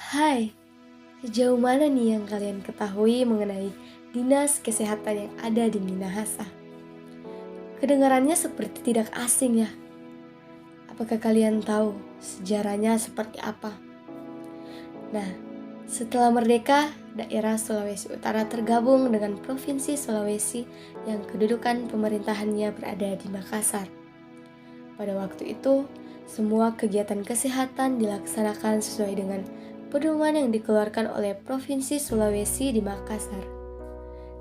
Hai, sejauh mana nih yang kalian ketahui mengenai Dinas Kesehatan yang ada di Minahasa? Kedengarannya seperti tidak asing ya. Apakah kalian tahu sejarahnya seperti apa? Nah, setelah merdeka, daerah Sulawesi Utara tergabung dengan Provinsi Sulawesi yang kedudukan pemerintahannya berada di Makassar. Pada waktu itu, semua kegiatan kesehatan dilaksanakan sesuai dengan pedoman yang dikeluarkan oleh Provinsi Sulawesi di Makassar.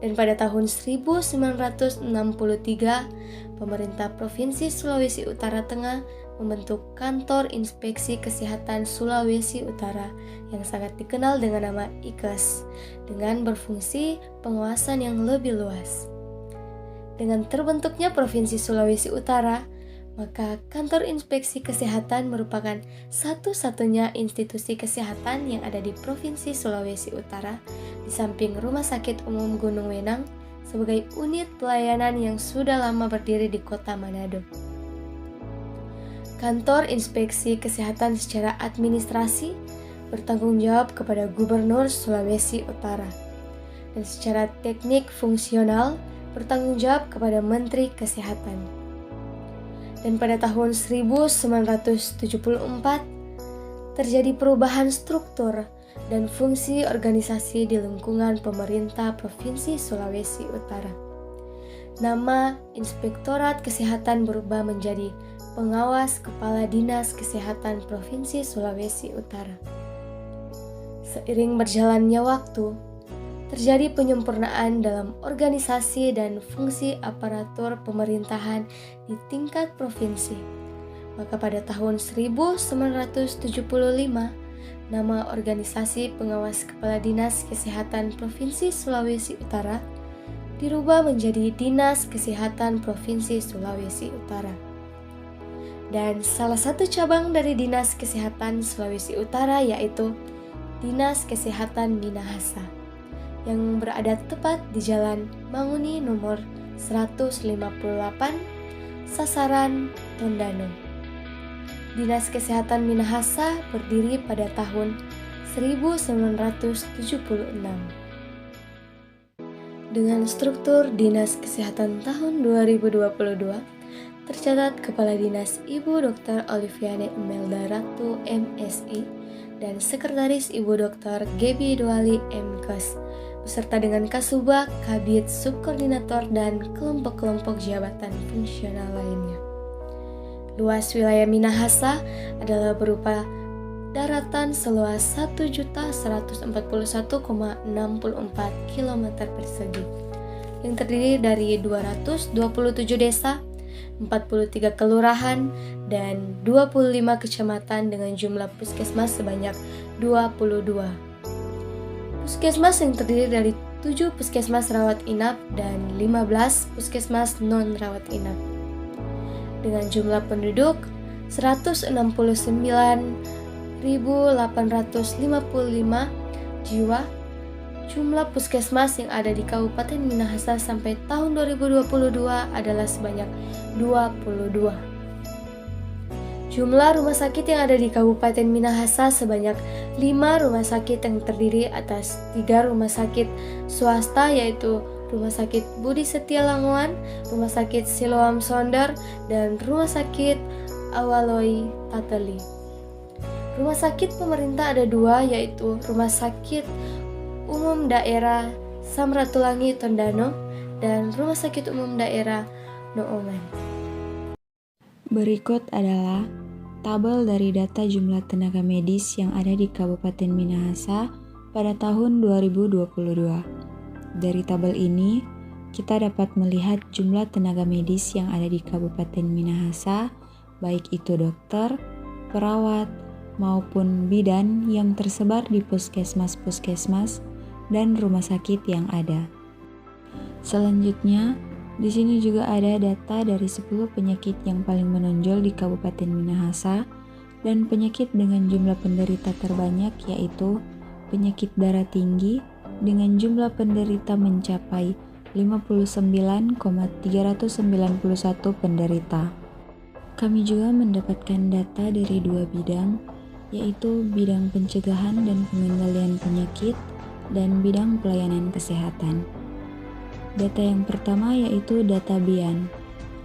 Dan pada tahun 1963, pemerintah Provinsi Sulawesi Utara Tengah membentuk Kantor Inspeksi Kesehatan Sulawesi Utara yang sangat dikenal dengan nama IKES, dengan berfungsi pengawasan yang lebih luas. Dengan terbentuknya Provinsi Sulawesi Utara, maka Kantor Inspeksi Kesehatan merupakan satu-satunya institusi kesehatan yang ada di Provinsi Sulawesi Utara, di samping Rumah Sakit Umum Gunung Wenang sebagai unit pelayanan yang sudah lama berdiri di Kota Manado. Kantor Inspeksi Kesehatan secara administrasi bertanggung jawab kepada Gubernur Sulawesi Utara, dan secara teknik fungsional bertanggung jawab kepada Menteri Kesehatan. Dan pada tahun 1974 terjadi perubahan struktur dan fungsi organisasi di lingkungan pemerintah Provinsi Sulawesi Utara. Nama Inspektorat Kesehatan berubah menjadi Pengawas Kepala Dinas Kesehatan Provinsi Sulawesi Utara. Seiring berjalannya waktu, terjadi penyempurnaan dalam organisasi dan fungsi aparatur pemerintahan di tingkat provinsi. Maka pada tahun 1975, nama organisasi Pengawas Kepala Dinas Kesehatan Provinsi Sulawesi Utara dirubah menjadi Dinas Kesehatan Provinsi Sulawesi Utara. Dan salah satu cabang dari Dinas Kesehatan Sulawesi Utara yaitu Dinas Kesehatan Minahasa, yang berada tepat di Jalan Manguni nomor 158, Sasaran, Tondano. Dinas Kesehatan Minahasa berdiri pada tahun 1976. Dengan struktur Dinas Kesehatan tahun 2022, tercatat Kepala Dinas Ibu Dr. Oliviane Imelda Ratu MSI dan Sekretaris Ibu Dr. Gebi Duali MKes, beserta dengan Kasubag, Kabid, Subkoordinator, dan kelompok-kelompok jabatan fungsional lainnya. Luas wilayah Minahasa adalah berupa daratan seluas 1.141,64 km persegi, yang terdiri dari 227 desa, 43 kelurahan, dan 25 kecamatan dengan jumlah puskesmas sebanyak 22. Puskesmas yang terdiri dari 7 puskesmas rawat inap dan 15 puskesmas non-rawat inap. Dengan jumlah penduduk 169.855 jiwa, jumlah puskesmas yang ada di Kabupaten Minahasa sampai tahun 2022 adalah sebanyak 22. Jumlah rumah sakit yang ada di Kabupaten Minahasa sebanyak 5 rumah sakit yang terdiri atas 3 rumah sakit swasta, yaitu Rumah Sakit Budi Setia Langoan, Rumah Sakit Siloam Sonder, dan Rumah Sakit Awaloi Tateli. Rumah sakit pemerintah ada 2, yaitu Rumah Sakit Umum Daerah Samratulangi Tondano dan Rumah Sakit Umum Daerah Nooman. Berikut adalah tabel dari data jumlah tenaga medis yang ada di Kabupaten Minahasa pada tahun 2022. Dari tabel ini, kita dapat melihat jumlah tenaga medis yang ada di Kabupaten Minahasa, baik itu dokter, perawat, maupun bidan yang tersebar di puskesmas-puskesmas dan rumah sakit yang ada. Selanjutnya, di sini juga ada data dari 10 penyakit yang paling menonjol di Kabupaten Minahasa dan penyakit dengan jumlah penderita terbanyak, yaitu penyakit darah tinggi dengan jumlah penderita mencapai 59,391 penderita. Kami juga mendapatkan data dari 2 bidang, yaitu bidang pencegahan dan pengendalian penyakit dan bidang pelayanan kesehatan. Data yang pertama yaitu data BIAN.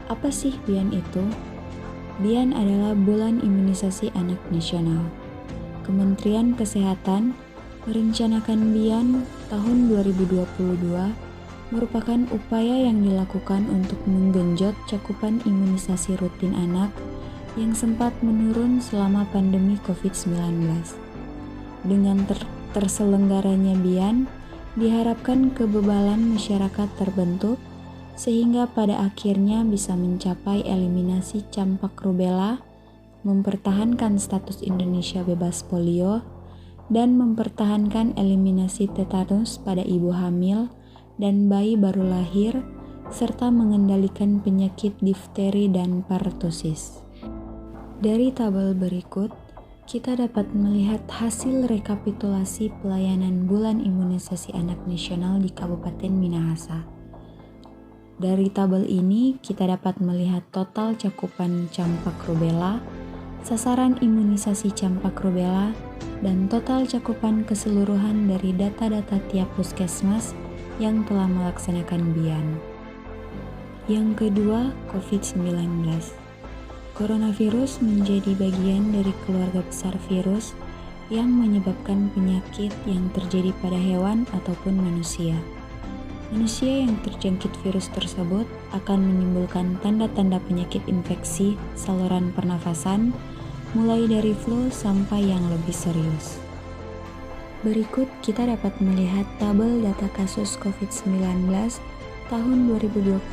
Apa sih BIAN itu? BIAN adalah Bulan Imunisasi Anak Nasional. Kementerian Kesehatan merencanakan BIAN tahun 2022 merupakan upaya yang dilakukan untuk menggenjot cakupan imunisasi rutin anak yang sempat menurun selama pandemi COVID-19. Dengan terselenggaranya BIAN, diharapkan kebebalan masyarakat terbentuk sehingga pada akhirnya bisa mencapai eliminasi campak rubella, mempertahankan status Indonesia bebas polio, dan mempertahankan eliminasi tetanus pada ibu hamil dan bayi baru lahir, serta mengendalikan penyakit difteri dan pertusis. Dari tabel berikut, kita dapat melihat hasil rekapitulasi pelayanan Bulan Imunisasi Anak Nasional di Kabupaten Minahasa. Dari tabel ini, kita dapat melihat total cakupan campak rubella, sasaran imunisasi campak rubella, dan total cakupan keseluruhan dari data-data tiap puskesmas yang telah melaksanakan BIAN. Yang kedua, COVID-19. Coronavirus menjadi bagian dari keluarga besar virus yang menyebabkan penyakit yang terjadi pada hewan ataupun manusia. Manusia yang terjangkit virus tersebut akan menimbulkan tanda-tanda penyakit infeksi saluran pernafasan, mulai dari flu sampai yang lebih serius. Berikut kita dapat melihat tabel data kasus COVID-19 tahun 2021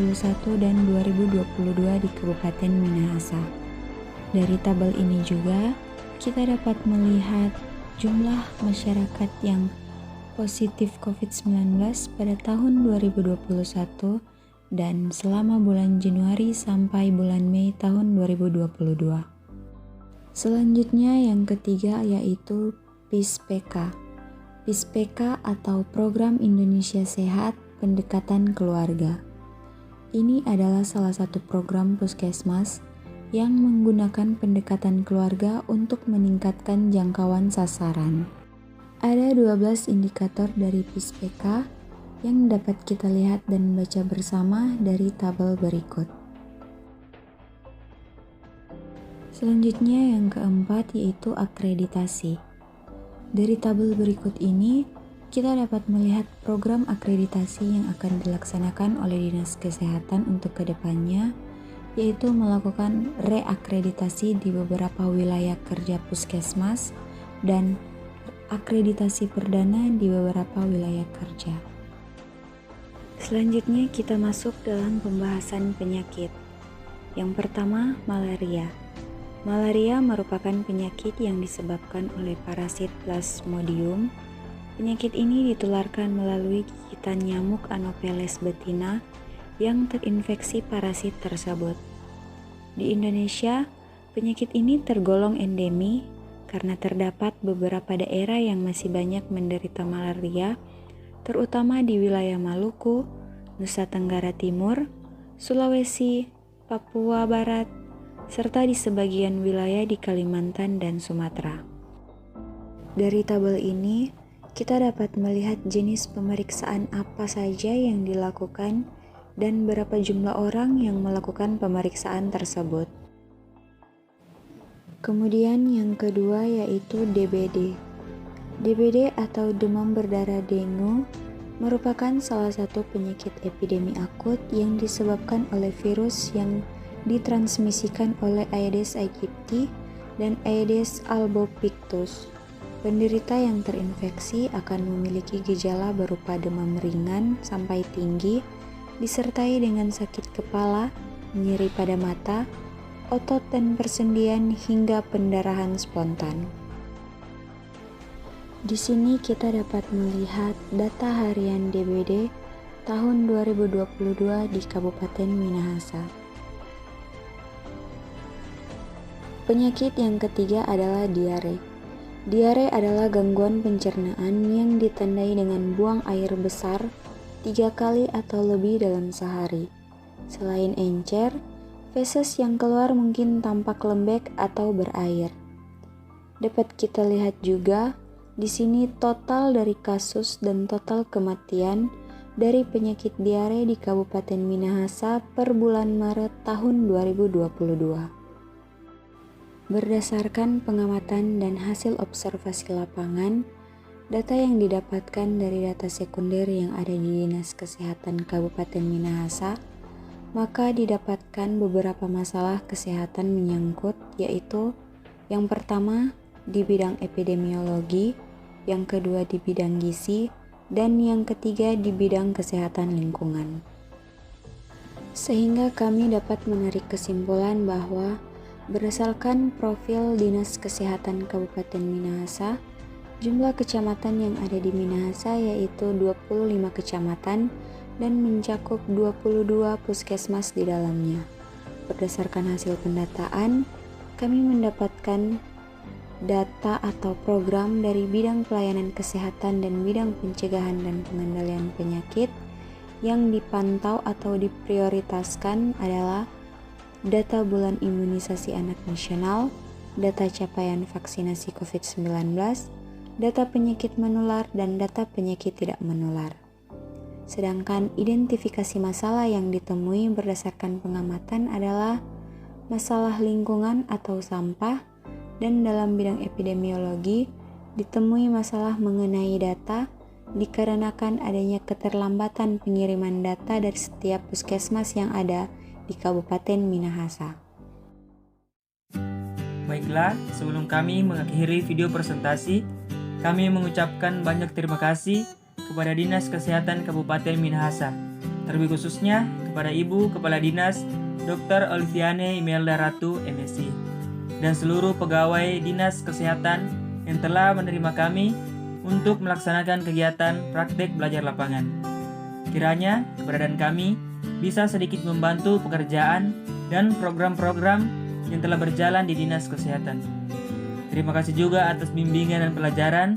dan 2022 di Kabupaten Minahasa. Dari tabel ini juga, kita dapat melihat jumlah masyarakat yang positif COVID-19 pada tahun 2021 dan selama bulan Januari sampai bulan Mei tahun 2022. Selanjutnya yang ketiga yaitu PISPK. PISPK atau Program Indonesia Sehat Pendekatan Keluarga. Ini adalah salah satu program puskesmas yang menggunakan pendekatan keluarga untuk meningkatkan jangkauan sasaran. Ada 12 indikator dari PISPK yang dapat kita lihat dan baca bersama dari tabel berikut. Selanjutnya yang keempat yaitu akreditasi. Dari tabel berikut ini, kita dapat melihat program akreditasi yang akan dilaksanakan oleh Dinas Kesehatan untuk kedepannya, yaitu melakukan reakreditasi di beberapa wilayah kerja puskesmas dan akreditasi perdana di beberapa wilayah kerja. Selanjutnya kita masuk dalam pembahasan penyakit. Yang pertama, malaria. Malaria merupakan penyakit yang disebabkan oleh parasit Plasmodium. Penyakit ini ditularkan melalui gigitan nyamuk Anopheles betina yang terinfeksi parasit tersebut. Di Indonesia, penyakit ini tergolong endemi karena terdapat beberapa daerah yang masih banyak menderita malaria, terutama di wilayah Maluku, Nusa Tenggara Timur, Sulawesi, Papua Barat, serta di sebagian wilayah di Kalimantan dan Sumatera. Dari tabel ini, kita dapat melihat jenis pemeriksaan apa saja yang dilakukan dan berapa jumlah orang yang melakukan pemeriksaan tersebut. Kemudian yang kedua yaitu DBD. DBD atau demam berdarah dengue merupakan salah satu penyakit epidemi akut yang disebabkan oleh virus yang ditransmisikan oleh Aedes aegypti dan Aedes albopictus. Penderita yang terinfeksi akan memiliki gejala berupa demam ringan sampai tinggi, disertai dengan sakit kepala, nyeri pada mata, otot dan persendian hingga pendarahan spontan. Di sini kita dapat melihat data harian DBD tahun 2022 di Kabupaten Minahasa. Penyakit yang ketiga adalah diare. Diare adalah gangguan pencernaan yang ditandai dengan buang air besar 3 kali atau lebih dalam sehari. Selain encer, feses yang keluar mungkin tampak lembek atau berair. dapat kita lihat juga di sini total dari kasus dan total kematian dari penyakit diare di Kabupaten Minahasa per bulan Maret tahun 2022. Berdasarkan pengamatan dan hasil observasi lapangan, data yang didapatkan dari data sekunder yang ada di Dinas Kesehatan Kabupaten Minahasa, maka didapatkan beberapa masalah kesehatan menyangkut, yaitu yang pertama di bidang epidemiologi, yang kedua di bidang gizi, dan yang ketiga di bidang kesehatan lingkungan. Sehingga kami dapat menarik kesimpulan bahwa berdasarkan profil Dinas Kesehatan Kabupaten Minahasa, jumlah kecamatan yang ada di Minahasa yaitu 25 kecamatan dan mencakup 22 puskesmas di dalamnya. Berdasarkan hasil pendataan, kami mendapatkan data atau program dari bidang pelayanan kesehatan dan bidang pencegahan dan pengendalian penyakit yang dipantau atau diprioritaskan adalah data bulan imunisasi anak nasional, data capaian vaksinasi COVID-19, data penyakit menular, dan data penyakit tidak menular. Sedangkan identifikasi masalah yang ditemui berdasarkan pengamatan adalah masalah lingkungan atau sampah, dan dalam bidang epidemiologi ditemui masalah mengenai data dikarenakan adanya keterlambatan pengiriman data dari setiap puskesmas yang ada di Kabupaten Minahasa. Baiklah, sebelum kami mengakhiri video presentasi, kami mengucapkan banyak terima kasih kepada Dinas Kesehatan Kabupaten Minahasa, terlebih khususnya kepada Ibu Kepala Dinas Dr. Oliviane Imelda Ratu, MSc, dan seluruh pegawai Dinas Kesehatan yang telah menerima kami untuk melaksanakan kegiatan praktek belajar lapangan. Kiranya keberadaan kami bisa sedikit membantu pekerjaan dan program-program yang telah berjalan di Dinas Kesehatan. Terima kasih juga atas bimbingan dan pelajaran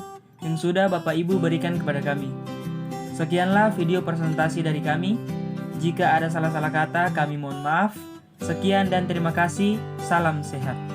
yang sudah Bapak Ibu berikan kepada kami. Sekianlah video presentasi dari kami. Jika ada salah-salah kata, kami mohon maaf. Sekian dan terima kasih. Salam sehat.